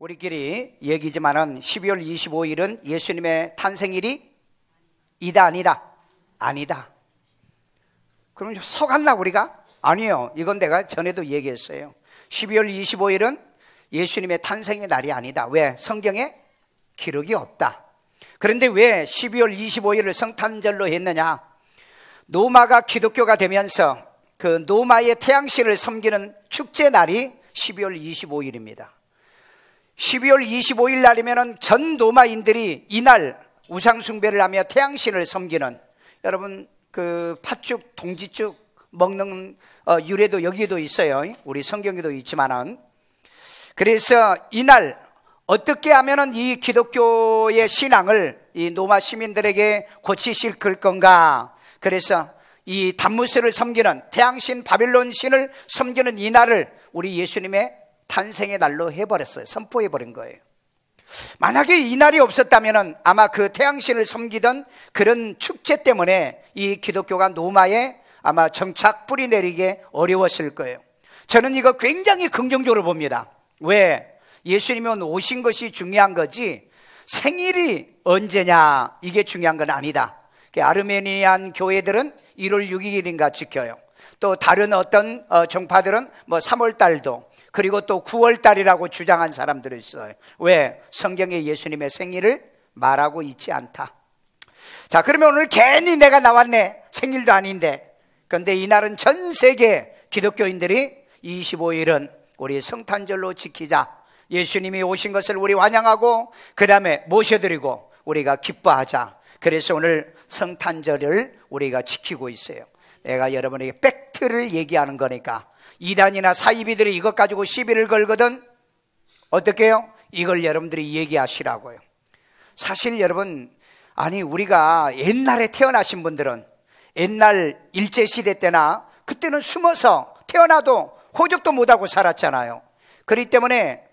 우리끼리 얘기지만은 12월 25일은 예수님의 탄생일이 이다 아니다? 아니다. 그럼 속았나 우리가? 아니요. 이건 내가 전에도 얘기했어요. 12월 25일은 예수님의 탄생의 날이 아니다. 왜? 성경에 기록이 없다. 그런데 왜 12월 25일을 성탄절로 했느냐? 노마가 기독교가 되면서 그 노마의 태양신을 섬기는 축제 날이 12월 25일입니다. 12월 25일 날이면 전 로마인들이 이날 우상숭배를 하며 태양신을 섬기는, 여러분 그 팥죽, 동지죽 먹는 유래도 여기도 있어요. 우리 성경에도 있지만은. 그래서 이날 어떻게 하면은 이 기독교의 신앙을 이 로마 시민들에게 고치실 건가? 그래서 이 단무스를 섬기는 태양신 바빌론 신을 섬기는 이 날을 우리 예수님의 탄생의 날로 해버렸어요. 선포해버린 거예요. 만약에 이 날이 없었다면 아마 그 태양신을 섬기던 그런 축제 때문에 이 기독교가 로마에 아마 정착 뿌리 내리게 어려웠을 거예요. 저는 이거 굉장히 긍정적으로 봅니다. 왜? 예수님이 오신 것이 중요한 거지 생일이 언제냐 이게 중요한 건 아니다. 아르메니안 교회들은 1월 6일인가 지켜요. 또 다른 어떤 정파들은 뭐 3월 달도, 그리고 또 9월 달이라고 주장한 사람들이 있어요. 왜? 성경에 예수님의 생일을 말하고 있지 않다. 자, 그러면 오늘 괜히 내가 나왔네. 생일도 아닌데. 그런데 이날은 전 세계 기독교인들이 25일은 우리 성탄절로 지키자. 예수님이 오신 것을 우리 환영하고 그 다음에 모셔드리고 우리가 기뻐하자. 그래서 오늘 성탄절을 우리가 지키고 있어요. 내가 여러분에게 팩트를 얘기하는 거니까. 이단이나 사이비들이 이것 가지고 시비를 걸거든 어떻게 해요? 이걸 여러분들이 얘기하시라고요. 사실 여러분, 아니 우리가 옛날에 태어나신 분들은 옛날 일제시대 때나 그때는 숨어서 태어나도 호적도 못하고 살았잖아요. 그렇기 때문에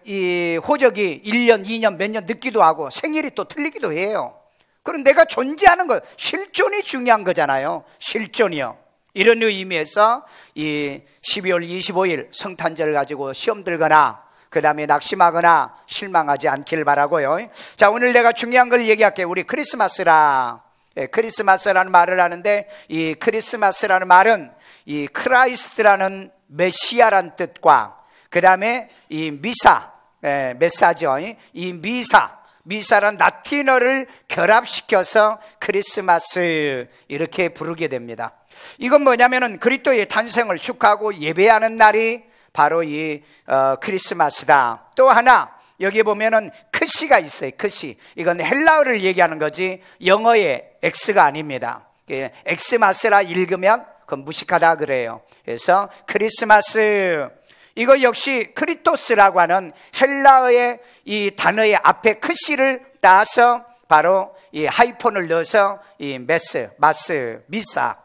이 호적이 1년, 2년, 몇 년 늦기도 하고 생일이 또 틀리기도 해요. 그럼 내가 존재하는 것, 실존이 중요한 거잖아요. 실존이요. 이런 의미에서 이 12월 25일 성탄절 가지고 시험 들거나 그 다음에 낙심하거나 실망하지 않길 바라고요. 자, 오늘 내가 중요한 걸 얘기할게요. 우리 크리스마스라는 말을 하는데, 이 크리스마스라는 말은 이 크라이스트라는 메시아란 뜻과 그 다음에 이 미사, 메사죠. 이 미사란 라틴어를 결합시켜서 크리스마스 이렇게 부르게 됩니다. 이건 뭐냐면은 그리스도의 탄생을 축하하고 예배하는 날이 바로 이 크리스마스다. 또 하나 여기 보면은 크시가 있어요. 크시. 이건 헬라어를 얘기하는 거지 영어의 X가 아닙니다. 엑스마스라 읽으면 그건 무식하다 그래요. 그래서 크리스마스, 이거 역시 크리토스라고 하는 헬라어의 이 단어의 앞에 크시를 따서 바로 이 하이폰을 넣어서 이 마스, 미사,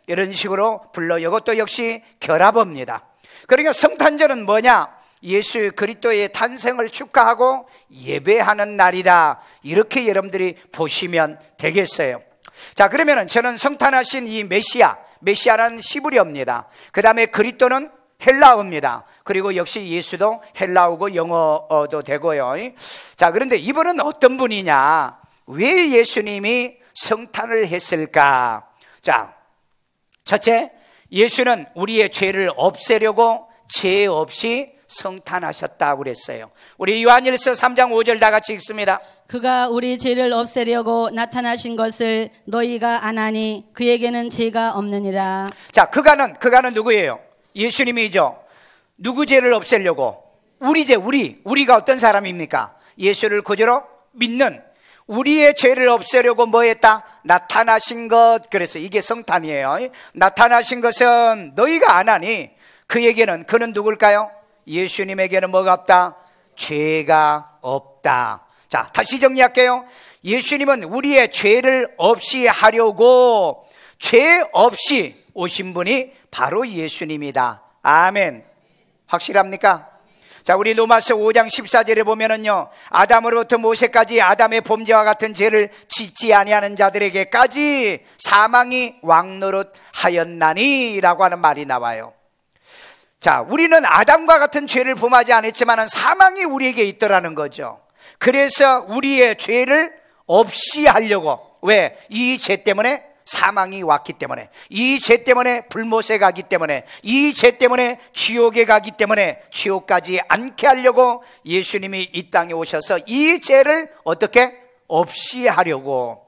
이런 식으로 불러. 이것도 역시 결합어입니다. 그러니까 성탄절은 뭐냐? 예수 그리스도의 탄생을 축하하고 예배하는 날이다. 이렇게 여러분들이 보시면 되겠어요. 자, 그러면은 저는 성탄하신 이 메시아라는 시브리어입니다. 그 다음에 그리스도는 헬라어입니다. 그리고 역시 예수도 헬라어고 영어도 되고요. 자, 그런데 이분은 어떤 분이냐? 왜 예수님이 성탄을 했을까? 자, 첫째, 예수는 우리의 죄를 없애려고 죄 없이 성탄하셨다고 그랬어요. 우리 요한일서 3장 5절 다 같이 읽습니다. 그가 우리 죄를 없애려고 나타나신 것을 너희가 아나니 그에게는 죄가 없느니라. 자, 그가는 누구예요? 예수님이죠. 누구 죄를 없애려고? 우리 죄, 우리가 어떤 사람입니까? 예수를 그대로 믿는, 우리의 죄를 없애려고 뭐 했다? 나타나신 것. 그래서 이게 성탄이에요. 나타나신 것은 너희가 안 하니 그에게는, 그는 누굴까요? 예수님에게는 뭐가 없다? 죄가 없다. 자, 다시 정리할게요. 예수님은 우리의 죄를 없이 하려고 죄 없이 오신 분이 바로 예수님이다. 아멘. 확실합니까? 자, 우리 로마서 5장 14절에 보면은요, 아담으로부터 모세까지 아담의 범죄와 같은 죄를 짓지 아니하는 자들에게까지 사망이 왕노릇하였나니 라고 하는 말이 나와요. 자, 우리는 아담과 같은 죄를 범하지 않았지만 사망이 우리에게 있더라는 거죠. 그래서 우리의 죄를 없이 하려고, 왜? 이 죄 때문에 사망이 왔기 때문에, 이 죄 때문에 불못에 가기 때문에, 이 죄 때문에 지옥에 가기 때문에 지옥까지 않게 하려고 예수님이 이 땅에 오셔서 이 죄를 어떻게? 없이 하려고,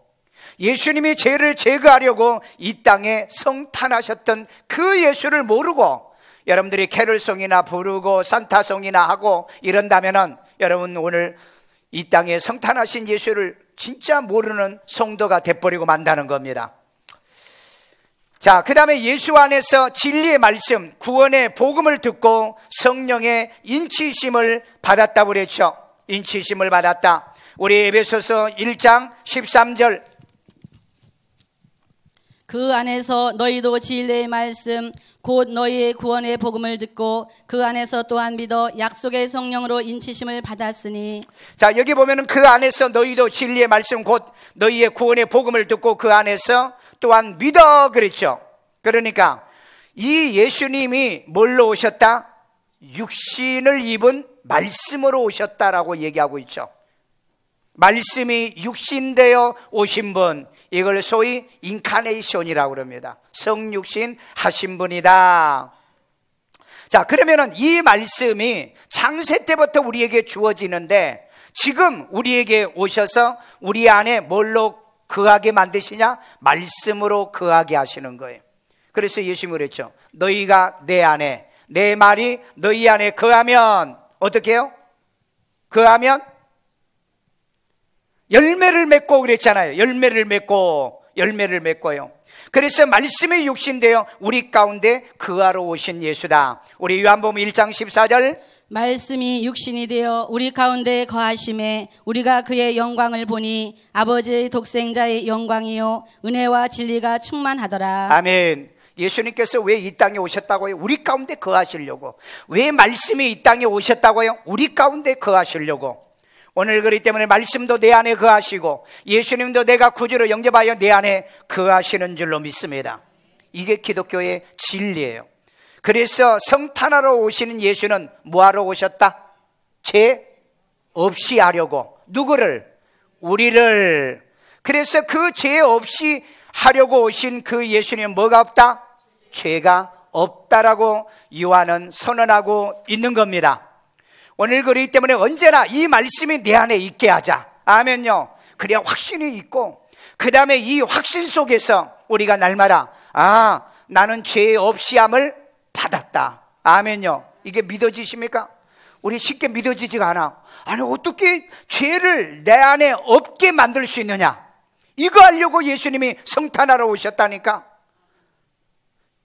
예수님이 죄를 제거하려고 이 땅에 성탄하셨던 그 예수를 모르고 여러분들이 캐롤송이나 부르고 산타송이나 하고 이런다면은 여러분 오늘 이 땅에 성탄하신 예수를 진짜 모르는 성도가 돼버리고 만다는 겁니다. 자, 그 다음에 예수 안에서 진리의 말씀, 구원의 복음을 듣고 성령의 인치심을 받았다고 그랬죠. 인치심을 받았다. 우리 에베소서 1장 13절, 그 안에서 너희도 진리의 말씀 곧 너희의 구원의 복음을 듣고 그 안에서 또한 믿어 약속의 성령으로 인치심을 받았으니. 자, 여기 보면은 그 안에서 너희도 진리의 말씀 곧 너희의 구원의 복음을 듣고 그 안에서 또한 믿어 그랬죠. 그러니까 이 예수님이 뭘로 오셨다? 육신을 입은 말씀으로 오셨다라고 얘기하고 있죠. 말씀이 육신되어 오신 분, 이걸 소위 인카네이션이라고 그럽니다. 성육신 하신 분이다. 자, 그러면은 이 말씀이 창세 때부터 우리에게 주어지는데 지금 우리에게 오셔서 우리 안에 뭘로 거하게 만드시냐? 말씀으로 거하게 하시는 거예요. 그래서 예수님이 그랬죠. 너희가 내 안에, 내 말이 너희 안에 거하면 어떻게 해요? 거하면 열매를 맺고 그랬잖아요. 열매를 맺고요. 그래서 말씀이 육신되어 우리 가운데 거하러 오신 예수다. 우리 요한복음 1장 14절, 말씀이 육신이 되어 우리 가운데 거하심에 우리가 그의 영광을 보니 아버지의 독생자의 영광이요 은혜와 진리가 충만하더라. 아멘. 예수님께서 왜 이 땅에 오셨다고요? 우리 가운데 거하시려고. 왜 말씀이 이 땅에 오셨다고요? 우리 가운데 거하시려고. 오늘 그렇기 때문에 말씀도 내 안에 거하시고 예수님도 내가 구주로 영접하여 내 안에 거하시는 줄로 믿습니다. 이게 기독교의 진리예요. 그래서 성탄하러 오시는 예수는 뭐하러 오셨다? 죄 없이 하려고. 누구를? 우리를. 그래서 그 죄 없이 하려고 오신 그 예수님은 뭐가 없다? 죄가 없다라고 요한은 선언하고 있는 겁니다. 오늘 그렇기 때문에 언제나 이 말씀이 내 안에 있게 하자. 아멘요. 그래야 확신이 있고 그 다음에 이 확신 속에서 우리가 날마다 나는 죄 없이 함을 받았다. 아멘요. 이게 믿어지십니까? 우리 쉽게 믿어지지가 않아. 아니 어떻게 죄를 내 안에 없게 만들 수 있느냐? 이거 하려고 예수님이 성탄하러 오셨다니까.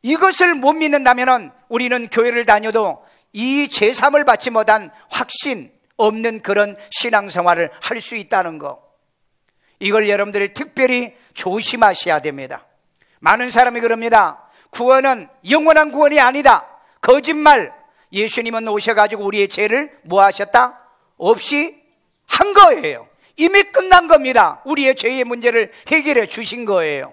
이것을 못 믿는다면 우리는 교회를 다녀도 이 제3을 받지 못한 확신 없는 그런 신앙생활을 할 수 있다는 거, 이걸 여러분들이 특별히 조심하셔야 됩니다. 많은 사람이 그럽니다. 구원은 영원한 구원이 아니다. 거짓말. 예수님은 오셔가지고 우리의 죄를 뭐 하셨다? 없이 한 거예요. 이미 끝난 겁니다. 우리의 죄의 문제를 해결해 주신 거예요.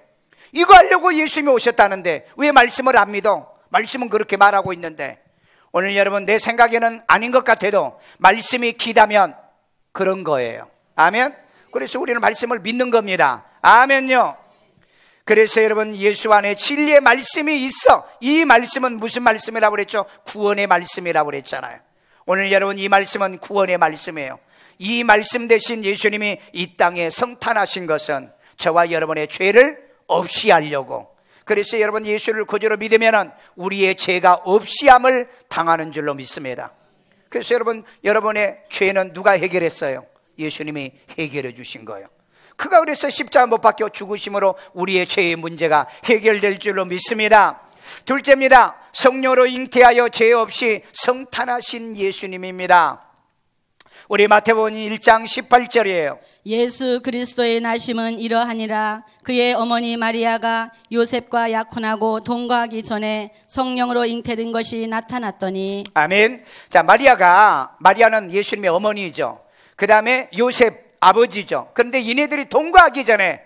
이거 하려고 예수님이 오셨다는데 왜 말씀을 안 믿어? 말씀은 그렇게 말하고 있는데. 오늘 여러분 내 생각에는 아닌 것 같아도 말씀이 기다면 그런 거예요. 아멘. 그래서 우리는 말씀을 믿는 겁니다. 아멘요. 그래서 여러분 예수 안에 진리의 말씀이 있어. 이 말씀은 무슨 말씀이라고 그랬죠? 구원의 말씀이라고 그랬잖아요. 오늘 여러분 이 말씀은 구원의 말씀이에요. 이 말씀 대신 예수님이 이 땅에 성탄하신 것은 저와 여러분의 죄를 없이 하려고. 그래서 여러분 예수를 구주로 믿으면 우리의 죄가 없이 함을 당하는 줄로 믿습니다. 그래서 여러분 여러분의 죄는 누가 해결했어요? 예수님이 해결해 주신 거예요. 그가 그래서 십자가 못 박혀 죽으심으로 우리의 죄의 문제가 해결될 줄로 믿습니다. 둘째입니다. 성령으로 잉태하여 죄 없이 성탄하신 예수님입니다. 우리 마태복음 1장 18절이에요. 예수 그리스도의 나심은 이러하니라. 그의 어머니 마리아가 요셉과 약혼하고 동거하기 전에 성령으로 잉태된 것이 나타났더니. 아멘. 자, 마리아는 예수님의 어머니죠. 그 다음에 요셉 아버지죠. 그런데 이네들이 동거하기 전에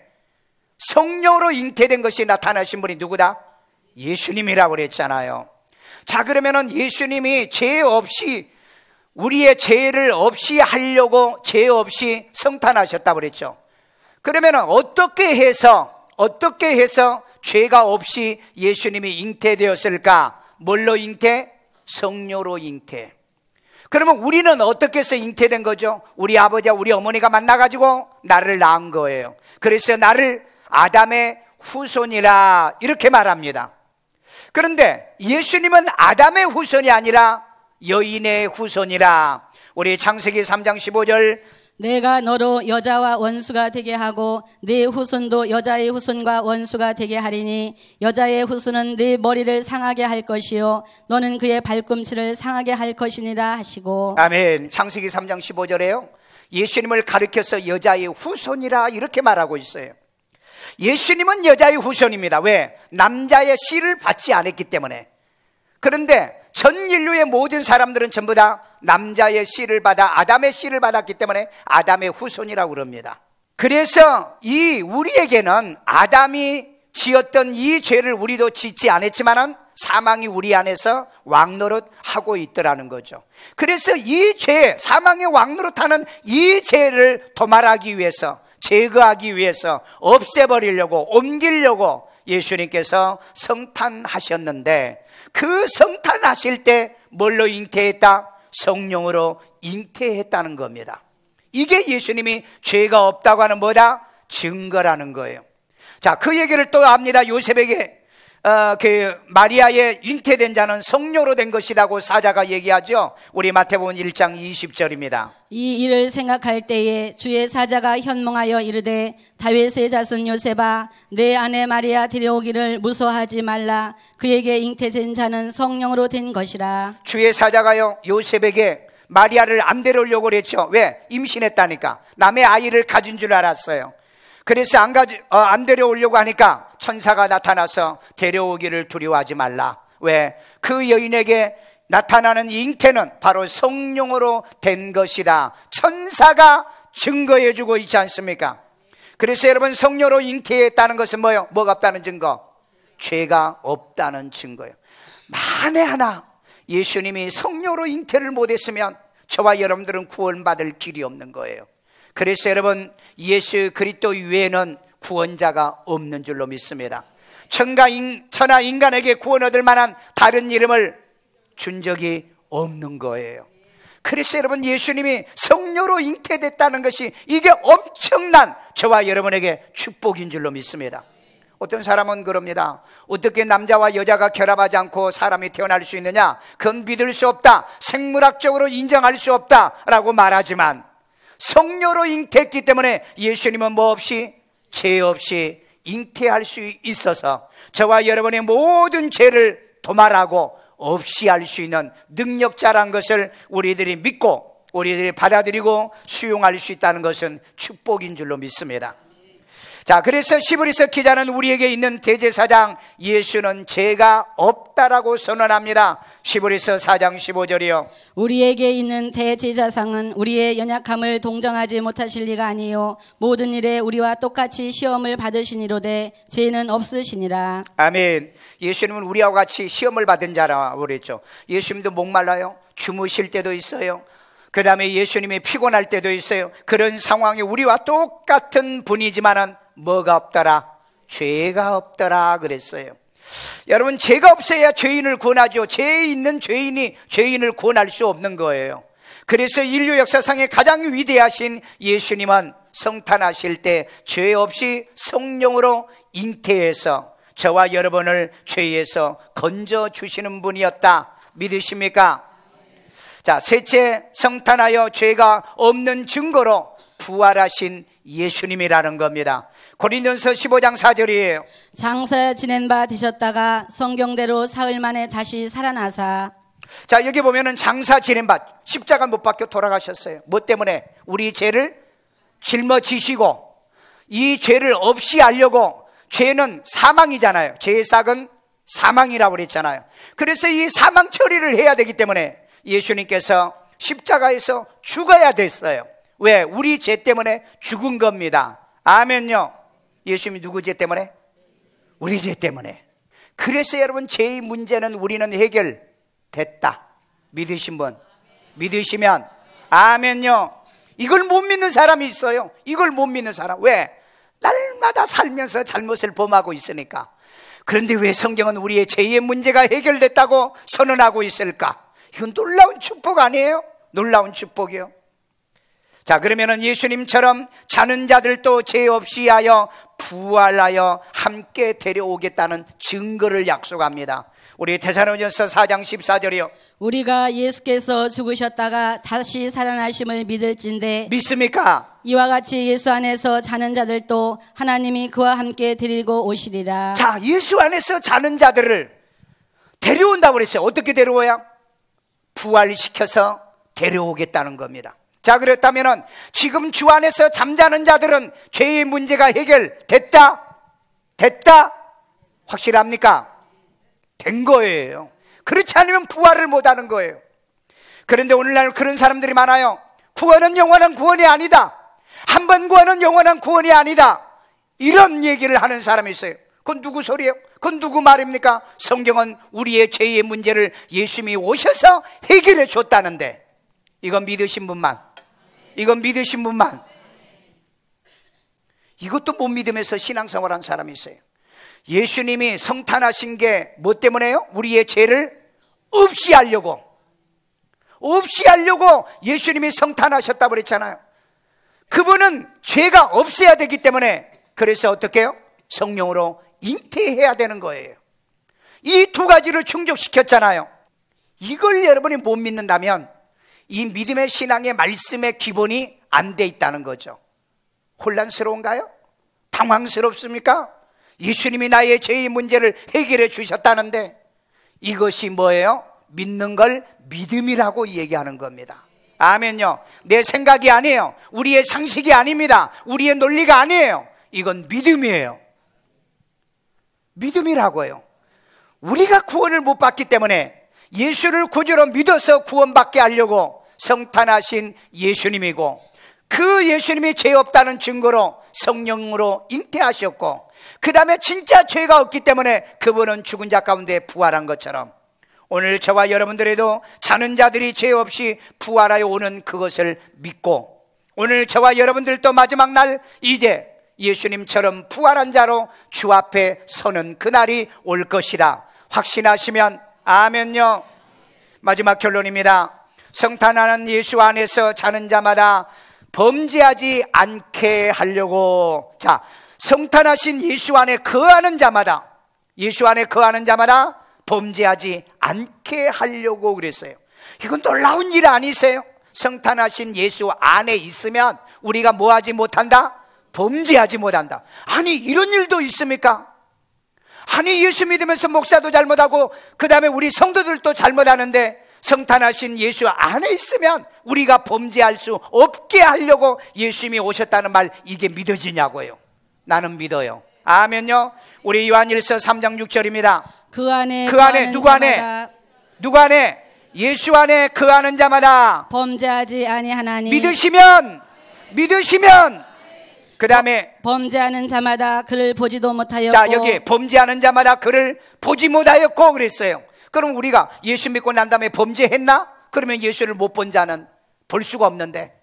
성령으로 잉태된 것이 나타나신 분이 누구다? 예수님이라고 그랬잖아요. 자, 그러면은 예수님이 죄 없이, 우리의 죄를 없이 하려고 죄 없이 성탄하셨다고 그랬죠. 그러면은 어떻게 해서 죄가 없이 예수님이 잉태되었을까? 뭘로 잉태? 성녀로 잉태. 그러면 우리는 어떻게 해서 잉태된 거죠? 우리 아버지와 우리 어머니가 만나가지고 나를 낳은 거예요. 그래서 나를 아담의 후손이라 이렇게 말합니다. 그런데 예수님은 아담의 후손이 아니라 여인의 후손이라. 우리 창세기 3장 15절, 내가 너로 여자와 원수가 되게 하고 네 후손도 여자의 후손과 원수가 되게 하리니 여자의 후손은 네 머리를 상하게 할 것이요 너는 그의 발꿈치를 상하게 할 것이니라 하시고. 아멘. 창세기 3장 15절에요 예수님을 가리켜서 여자의 후손이라 이렇게 말하고 있어요. 예수님은 여자의 후손입니다. 왜? 남자의 씨를 받지 않았기 때문에. 그런데 전 인류의 모든 사람들은 전부 다 남자의 씨를 받아 아담의 씨를 받았기 때문에 아담의 후손이라고 그럽니다. 그래서 우리에게는 아담이 지었던 이 죄를 우리도 짓지 않았지만은 사망이 우리 안에서 왕노릇하고 있더라는 거죠. 그래서 이 죄, 사망의 왕노릇하는 이 죄를 도말하기 위해서, 제거하기 위해서, 없애버리려고, 옮기려고 예수님께서 성탄하셨는데, 그 성탄하실 때 뭘로 잉태했다? 성령으로 잉태했다는 겁니다. 이게 예수님이 죄가 없다고 하는 뭐다? 증거라는 거예요. 자, 그 얘기를 또 합니다. 요셉에게 마리아의 잉태된 자는 성녀로 된 것이라고 사자가 얘기하죠. 우리 마태복음 1장 20절입니다. 이 일을 생각할 때에 주의 사자가 현몽하여 이르되 다윗의 자손 요셉아 내 아내 마리아 데려오기를 무서워하지 말라. 그에게 잉태된 자는 성령으로 된 것이라. 주의 사자가요 요셉에게 마리아를 안 데려오려고 그랬죠. 왜? 임신했다니까. 남의 아이를 가진 줄 알았어요. 그래서 안 데려오려고 하니까 천사가 나타나서 데려오기를 두려워하지 말라. 왜? 그 여인에게 나타나는 잉태는 바로 성령으로 된 것이다. 천사가 증거해주고 있지 않습니까? 그래서 여러분, 성령으로 잉태했다는 것은 뭐예요? 뭐가 없다는 증거? 죄가 없다는 증거예요. 만에 하나 예수님이 성령으로 잉태를 못했으면 저와 여러분들은 구원받을 길이 없는 거예요. 그래서 여러분, 예수 그리스도 외에는 구원자가 없는 줄로 믿습니다. 천하 인간에게 구원 얻을 만한 다른 이름을 준 적이 없는 거예요. 그래서 여러분, 예수님이 성령으로 잉태됐다는 것이 이게 엄청난 저와 여러분에게 축복인 줄로 믿습니다. 어떤 사람은 그럽니다. 어떻게 남자와 여자가 결합하지 않고 사람이 태어날 수 있느냐? 그건 믿을 수 없다, 생물학적으로 인정할 수 없다라고 말하지만 성령으로 잉태했기 때문에 예수님은 뭐 없이, 죄 없이 잉태할 수 있어서 저와 여러분의 모든 죄를 도말하고 없이 할 수 있는 능력자란 것을 우리들이 믿고 우리들이 받아들이고 수용할 수 있다는 것은 축복인 줄로 믿습니다. 자, 그래서 시브리서 기자는 우리에게 있는 대제사장 예수는 죄가 없다라고 선언합니다. 시브리서 4장 15절이요. 우리에게 있는 대제사장은 우리의 연약함을 동정하지 못하실 리가 아니요 모든 일에 우리와 똑같이 시험을 받으시니로되 죄는 없으시니라. 아멘. 예수님은 우리와 같이 시험을 받은 자라고 그랬죠. 예수님도 목말라요. 주무실 때도 있어요. 그 다음에 예수님이 피곤할 때도 있어요. 그런 상황이 우리와 똑같은 분이지만은 뭐가 없더라? 죄가 없더라 그랬어요. 여러분, 죄가 없어야 죄인을 구원하죠. 죄 있는 죄인이 죄인을 구원할 수 없는 거예요. 그래서 인류 역사상에 가장 위대하신 예수님은 성탄하실 때 죄 없이 성령으로 잉태해서 저와 여러분을 죄에서 건져주시는 분이었다. 믿으십니까? 자, 셋째, 성탄하여 죄가 없는 증거로 부활하신 예수님이라는 겁니다. 고린도전서 15장 4절이에요. 장사 지낸 바 되셨다가 성경대로 사흘 만에 다시 살아나사. 자, 여기 보면은 장사 지낸 바, 십자가 못 박혀 돌아가셨어요. 뭐 때문에? 우리 죄를 짊어지시고 이 죄를 없이 하려고. 죄는 사망이잖아요. 죄의 싹은 사망이라고 그랬잖아요. 그래서 이 사망 처리를 해야 되기 때문에 예수님께서 십자가에서 죽어야 됐어요. 왜? 우리 죄 때문에 죽은 겁니다. 아멘요. 예수님이 누구 죄 때문에? 우리 죄 때문에. 그래서 여러분, 죄의 문제는 우리는 됐다. 믿으신 분? 믿으시면 아멘요. 이걸 못 믿는 사람이 있어요. 이걸 못 믿는 사람. 왜? 날마다 살면서 잘못을 범하고 있으니까. 그런데 왜 성경은 우리의 죄의 문제가 해결됐다고 선언하고 있을까? 이건 놀라운 축복 아니에요? 놀라운 축복이요. 자, 그러면은 예수님처럼 자는 자들도 죄 없이 하여 부활하여 함께 데려오겠다는 증거를 약속합니다. 우리 데살로니가서 4장 14절이요. 우리가 예수께서 죽으셨다가 다시 살아나심을 믿을진대 믿습니까? 이와 같이 예수 안에서 자는 자들도 하나님이 그와 함께 데리고 오시리라. 자, 예수 안에서 자는 자들을 데려온다고 그랬어요. 어떻게 데려와요? 부활시켜서 데려오겠다는 겁니다. 자, 그렇다면 지금 주 안에서 잠자는 자들은 죄의 문제가 해결됐다? 됐다? 확실합니까? 된 거예요. 그렇지 않으면 부활을 못하는 거예요. 그런데 오늘날 그런 사람들이 많아요. 구원은 영원한 구원이 아니다. 한 번 구원은 영원한 구원이 아니다. 이런 얘기를 하는 사람이 있어요. 그건 누구 소리예요? 그건 누구 말입니까? 성경은 우리의 죄의 문제를 예수님이 오셔서 해결해 줬다는데, 이건 믿으신 분만, 이건 믿으신 분만. 이것도 못 믿으면서 신앙생활한 사람이 있어요. 예수님이 성탄하신 게 뭐 때문에요? 우리의 죄를 없이 하려고 예수님이 성탄하셨다고 그랬잖아요. 그분은 죄가 없어야 되기 때문에, 그래서 어떻게 해요? 성령으로 잉태해야 되는 거예요. 이 두 가지를 충족시켰잖아요. 이걸 여러분이 못 믿는다면 이 믿음의 신앙의 말씀의 기본이 안 돼 있다는 거죠. 혼란스러운가요? 당황스럽습니까? 예수님이 나의 죄의 문제를 해결해 주셨다는데, 이것이 뭐예요? 믿는 걸 믿음이라고 얘기하는 겁니다. 아멘요. 내 생각이 아니에요. 우리의 상식이 아닙니다. 우리의 논리가 아니에요. 이건 믿음이에요. 믿음이라고요. 우리가 구원을 못 받기 때문에 예수를 구주로 믿어서 구원받게 하려고 성탄하신 예수님이고, 그 예수님이 죄 없다는 증거로 성령으로 잉태하셨고, 그 다음에 진짜 죄가 없기 때문에 그분은 죽은 자 가운데 부활한 것처럼, 오늘 저와 여러분들에도 자는 자들이 죄 없이 부활하여 오는 그것을 믿고, 오늘 저와 여러분들도 마지막 날 이제 예수님처럼 부활한 자로 주 앞에 서는 그날이 올 것이다 확신하시면 아멘요. 마지막 결론입니다. 성탄하는 예수 안에서 자는 자마다 범죄하지 않게 하려고. 자, 성탄하신 예수 안에 거하는 자마다, 예수 안에 거하는 자마다 범죄하지 않게 하려고 그랬어요. 이건 놀라운 일 아니세요? 성탄하신 예수 안에 있으면 우리가 뭐 하지 못한다? 범죄하지 못한다. 아니, 이런 일도 있습니까? 아니, 예수 믿으면서 목사도 잘못하고 그 다음에 우리 성도들도 잘못하는데, 성탄하신 예수 안에 있으면 우리가 범죄할 수 없게 하려고 예수님이 오셨다는 말, 이게 믿어지냐고요? 나는 믿어요. 아멘요. 우리 요한일서 3장 6절입니다. 그 안에 누구 안에? 누구 안에? 예수 안에 거하는 자마다 범죄하지 아니하나니. 믿으시면 그 다음에 범죄하는 자마다 그를 보지도 못하였고. 자, 여기 범죄하는 자마다 그를 보지 못하였고 그랬어요. 그럼 우리가 예수 믿고 난 다음에 범죄했나? 그러면 예수를 못 본 자는 볼 수가 없는데,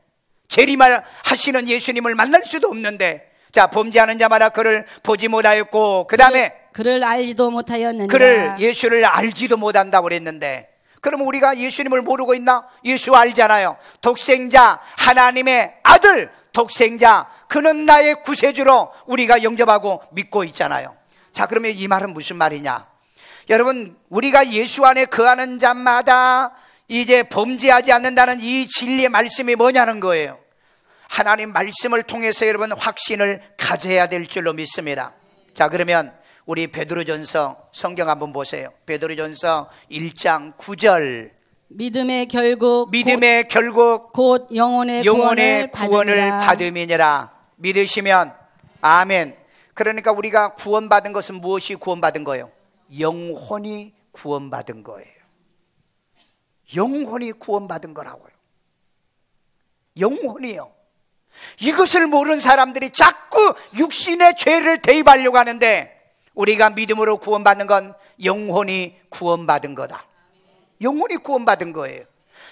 재림할 하시는 예수님을 만날 수도 없는데, 자, 범죄하는 자마다 그를 보지 못하였고, 그 다음에 그를 알지도 못하였느니라. 그를, 예수를 알지도 못한다고 그랬는데, 그럼 우리가 예수님을 모르고 있나? 예수 알잖아요. 독생자, 하나님의 아들, 독생자, 그는 나의 구세주로 우리가 영접하고 믿고 있잖아요. 자, 그러면 이 말은 무슨 말이냐? 여러분, 우리가 예수 안에 거하는 자마다 이제 범죄하지 않는다는 이 진리의 말씀이 뭐냐는 거예요. 하나님 말씀을 통해서 여러분 확신을 가져야 될 줄로 믿습니다. 자, 그러면 우리 베드로전서 성경 한번 보세요. 베드로전서 1장 9절. 믿음의 결국 곧 영혼의 구원을 받음이니라. 믿으시면 아멘. 그러니까 우리가 구원받은 것은 무엇이 구원받은 거예요? 영혼이 구원받은 거예요. 영혼이 구원받은 거라고요. 영혼이요. 이것을 모르는 사람들이 자꾸 육신의 죄를 대입하려고 하는데, 우리가 믿음으로 구원받는 건 영혼이 구원받은 거다. 영혼이 구원받은 거예요.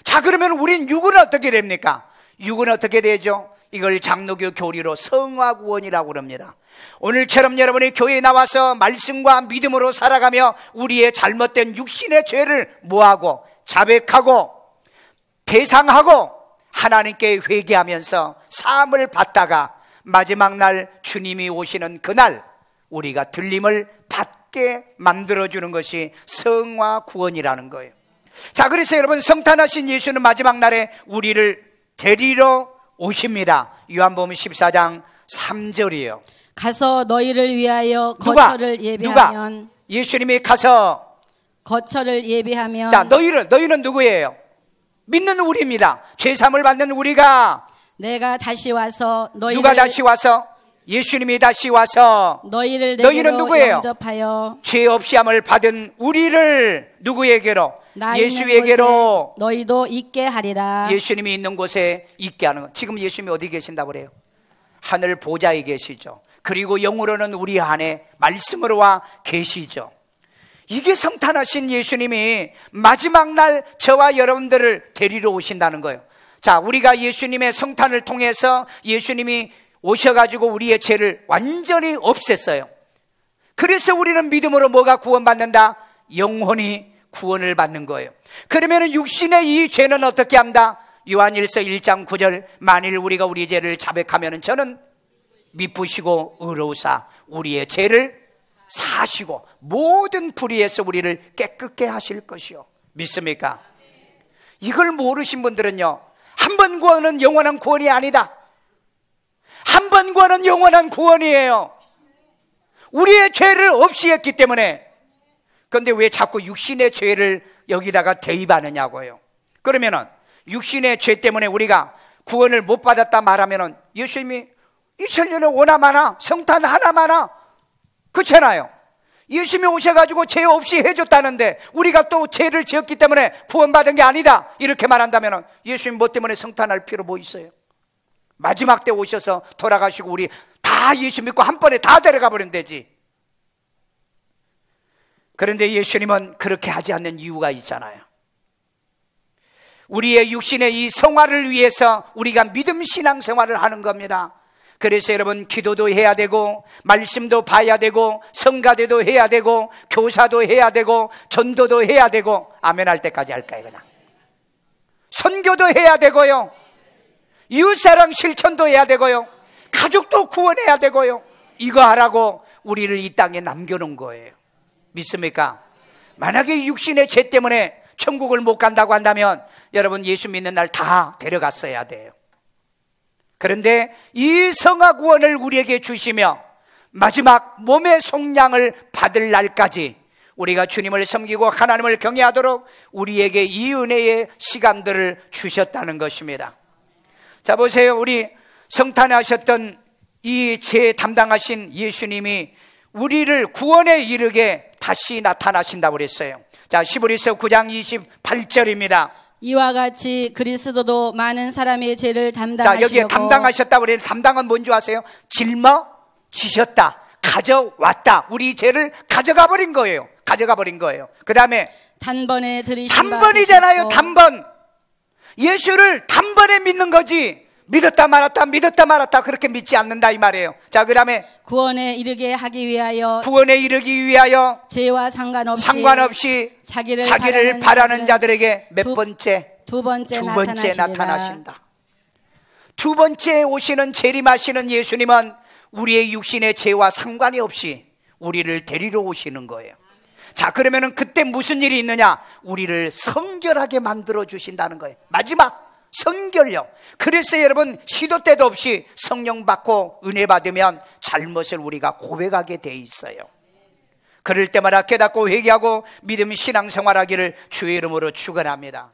자, 그러면 우린 육은 어떻게 됩니까? 육은 어떻게 되죠? 이걸 장로교 교리로 성화구원이라고 그럽니다. 오늘처럼 여러분이 교회에 나와서 말씀과 믿음으로 살아가며 우리의 잘못된 육신의 죄를 뭐하고 자백하고 배상하고 하나님께 회개하면서 사함을 받다가 마지막 날 주님이 오시는 그날 우리가 들림을 받게 만들어주는 것이 성화구원이라는 거예요. 자, 그래서 여러분, 성탄하신 예수는 마지막 날에 우리를 데리러 오십니다. 요한복음 14장 3절이에요. 가서 너희를 위하여 거처를 예비하면. 누가? 예수님이 가서 거처를 예비하면. 자, 너희는 누구예요? 믿는 우리입니다. 죄사함을 받는 우리가. 내가 다시 와서 너희를. 누가 다시 와서? 예수님이 다시 와서 너희는 누구예요? 영접하여 죄 없이 함을 받은 우리를 누구에게로? 예수에게로. 너희도 있게 하리라. 예수님이 있는 곳에 있게 하는 것. 지금 예수님이 어디 계신다고 그래요? 하늘 보좌에 계시죠. 그리고 영으로는 우리 안에 말씀으로 와 계시죠. 이게 성탄하신 예수님이 마지막 날 저와 여러분들을 데리러 오신다는 거예요. 자, 우리가 예수님의 성탄을 통해서 예수님이 오셔가지고 우리의 죄를 완전히 없앴어요. 그래서 우리는 믿음으로 뭐가 구원받는다? 영혼이 구원을 받는 거예요. 그러면 육신의 이 죄는 어떻게 한다? 요한일서 1장 9절 만일 우리가 우리 죄를 자백하면 저는 미쁘시고 의로우사 우리의 죄를 사시고 모든 불의에서 우리를 깨끗게 하실 것이요. 믿습니까? 이걸 모르신 분들은요, 한 번 구원은 영원한 구원이 아니다. 한 번 구원은 영원한 구원이에요. 우리의 죄를 없이 했기 때문에. 그런데 왜 자꾸 육신의 죄를 여기다가 대입하느냐고요. 그러면은 육신의 죄 때문에 우리가 구원을 못 받았다 말하면은 예수님이 2000년에 오나마나 성탄 하나마나 그렇잖아요. 예수님이 오셔가지고 죄 없이 해줬다는데 우리가 또 죄를 지었기 때문에 구원받은 게 아니다 이렇게 말한다면 예수님 뭐 때문에 성탄할 필요 뭐 있어요? 마지막 때 오셔서 돌아가시고 우리 다 예수 믿고 한 번에 다 데려가 버리면 되지. 그런데 예수님은 그렇게 하지 않는 이유가 있잖아요. 우리의 육신의 이 성화를 위해서 우리가 믿음 신앙 생활을 하는 겁니다. 그래서 여러분, 기도도 해야 되고 말씀도 봐야 되고 성가대도 해야 되고 교사도 해야 되고 전도도 해야 되고, 아멘 할 때까지 할까요? 그냥 선교도 해야 되고요, 이웃사랑 실천도 해야 되고요, 가족도 구원해야 되고요. 이거 하라고 우리를 이 땅에 남겨놓은 거예요. 믿습니까? 만약에 육신의 죄 때문에 천국을 못 간다고 한다면 여러분, 예수 믿는 날 다 데려갔어야 돼요. 그런데 이 성화 구원을 우리에게 주시며 마지막 몸의 속량을 받을 날까지 우리가 주님을 섬기고 하나님을 경외하도록 우리에게 이 은혜의 시간들을 주셨다는 것입니다. 자, 보세요. 우리 성탄하셨던 이 죄 담당하신 예수님이 우리를 구원에 이르게 다시 나타나신다고 그랬어요. 자, 시브리서 9장 28절입니다. 이와 같이 그리스도도 많은 사람의 죄를 담당하시려고. 자, 여기에 담당하셨다고 그랬는데 담당은 뭔지 아세요? 짊어지셨다, 가져왔다. 우리 죄를 가져가 버린 거예요. 가져가 버린 거예요. 그 다음에 단번에 들이신 단번이잖아요. 단번. 예수를 단번에 믿는 거지 믿었다 말았다 그렇게 믿지 않는다 이 말이에요. 자, 그 다음에 구원에 이르게 하기 위하여, 구원에 이르기 위하여 죄와 상관없이 자기를 바라는 자들에게 몇 번째? 두 번째 나타나신다. 두 번째 오시는 재림하시는 예수님은 우리의 육신의 죄와 상관이 없이 우리를 데리러 오시는 거예요. 자, 그러면은 그때 무슨 일이 있느냐? 우리를 성결하게 만들어 주신다는 거예요. 마지막 성결력. 그래서 여러분, 시도 때도 없이 성령 받고 은혜 받으면 잘못을 우리가 고백하게 돼 있어요. 그럴 때마다 깨닫고 회개하고 믿음 신앙생활하기를 주의 이름으로 축원합니다.